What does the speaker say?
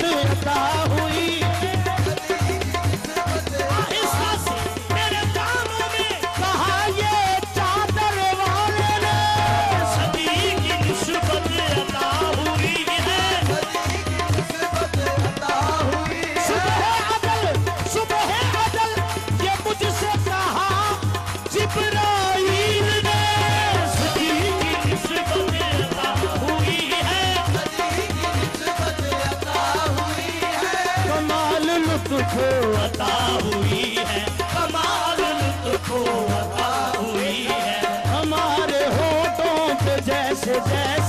निस्बत अता हुई। मेरे कानों में कहा ये चादर वाले ने सदी की निस्बत अता हुई है। सुबह अदल ये मुझसे कहा जिब्राइल ने सदी की निस्बत अता हुई है। कमाल लुत्फ अता हुई है, कमाल लुत्फ अता हुई है। हमारे होठों पे जैसे जैसे